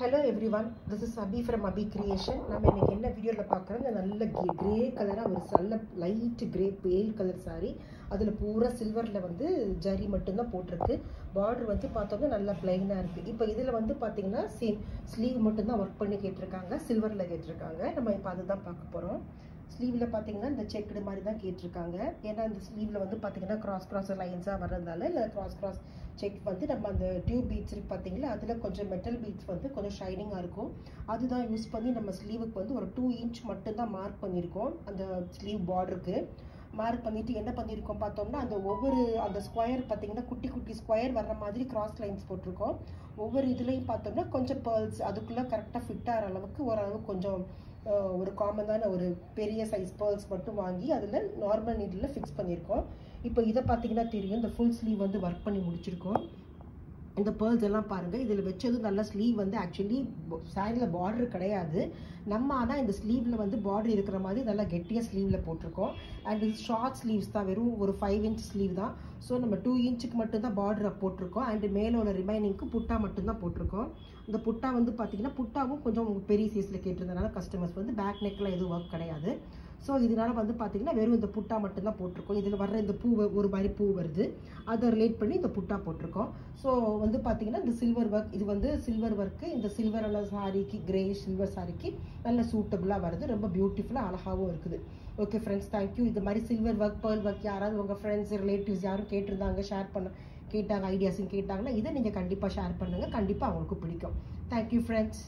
Hello everyone, this is Abhi from Abhi Creation. நம்ம இன்னைக்கு என்ன வீடியோல பார்க்கறோம் நல்ல கிரே கலரா ஒரு நல்ல லைட் கிரே பேல் கலர் saree அதுல பூரா சில்வர்ல வந்து ஜரி மட்டும் தான் போட்டுருக்கு border வந்து பார்த்தோம்னா நல்ல ப்ளைனா இருக்கு இப்போ இதுல வந்து பாத்தீங்கன்னா சேம் ஸ்லீவ் மட்டும் தான் வர்க் பண்ணி கேட்டிருக்காங்க சில்வர்ல கேட்டிருக்காங்க நம்ம இப்போ அத தான் பார்க்க போறோம் ஸ்லீவ்ல பாத்தீங்கன்னா இந்த செக்டு மாதிரி தான் கேட்டிருக்காங்க ஏன்னா இந்த ஸ்லீவ்ல வந்து பாத்தீங்கன்னா கிராஸ் லைன்ஸா வரதுனால இல்ல கிராஸ் செக் வந்து நம்ம அந்த டியூப் பீட்ஸ் இருக்கு பாத்தீங்களா அதுல கொஞ்சம் மெட்டல் பீட்ஸ் வந்து கொஞ்சம் ஷைனிங்கா இருக்கும் அதுதான் யூஸ் பண்ணி நம்ம ஸ்லீவுக்கு வந்து ஒரு 2 இன்ச் மட்டும் தான் மார்க் பண்ணிருக்கோம் அந்த ஸ்லீவ் பார்டருக்கு மார்க் பண்ணிட்டு என்ன பண்ணிருக்கோம் பார்த்தோம்னா அந்த ஒவ்வொரு அந்த ஸ்கொயர் பாத்தீங்கன்னா குட்டி குட்டி ஸ்கொயர் வர்ற மாதிரி கிராஸ் லைன்ஸ் போட்டுருக்கோம் ஒவ்வொரு இதுலயும் பார்த்தோம்னா கொஞ்சம் pearls அதுக்குள்ள கரெக்ட்டா ஃபிட் ஆற அளவுக்கு ஓரளவு கொஞ்சம் ஒரு காமனான ஒரு பெரிய சைஸ் pearls மட்டும் வாங்கி அதுல நார்மல் நீடில்ல ஃபிக்ஸ் பண்ணிருக்கோம் இப்போ இத பாத்தீங்கன்னா தெரியும் இந்த ফুল ஸ்லீவ் வந்து வர்க் பண்ணி முடிச்சிருக்கோம் இந்த pearls எல்லாம் பாருங்க இதுல வெச்சது நல்ல ஸ்லீவ் வந்து एक्चुअली சாரில border கிடையாது நம்ம ஆனா இந்த ஸ்லீவ்ல வந்து border இருக்கிற மாதிரி நல்ல கெட்டியா ஸ்லீவ்ல போட்டுருக்கோம் and இது ஷார்ட் ஸ்லீவ்ஸ் தான் வெறும் ஒரு 5 inch ஸ்லீவ் தான் சோ நம்ம 2 inchக்கு மட்டும் தான் border போட்டுருக்கோம் and மேல உள்ள ரிமைனிங்க்கு புட்டா மட்டும் தான் போட்டுருக்கோம் இந்த புட்டா வந்து பாத்தீங்கன்னா புட்டாவும் கொஞ்சம் பெரிய சைஸ்ல கேட்டிருந்தனால கஸ்டமர்ஸ் வந்து பேக் நெக்ல எதுவும் வர்க் கிடையாது சோ இதனால வந்து பாத்தீங்கன்னா வெறும் இந்த புட்டா மட்டும் தான் போட்டுருக்கோம் இதுல வர்ற இந்த பூ ஒரு மாதிரி பூ வருது அத ரிலேட் பண்ணி இந்த புட்டா போட்டுருக்கோம் சோ வந்து பாத்தீங்கன்னா இந்த சில்வர் வர்க் இது வந்து சில்வர் வர்க் இந்த சில்வர் அல சாரிக்கு கிரே சில்வர் சாரிக்கு நல்ல சூட்டபிளா வருது ரொம்ப பியூட்டிஃபுல்லா அழகாவும் இருக்குது ஓகே फ्रेंड्स थैंक यू இந்த மாதிரி சில்வர் வர்க் pearl வர்க் யாராவது உங்க फ्रेंड्स ரிலேட்டிவ்ஸ் யாரும் கேட்டிருந்தாங்க ஷேர் பண்ண கேட்டாங்க ஐடியாஸ் கேட்டாங்கன்னா இத நீங்க கண்டிப்பா ஷேர் பண்ணுங்க கண்டிப்பா அவங்களுக்கு பிடிக்கும் थैंक यू फ्रेंड्स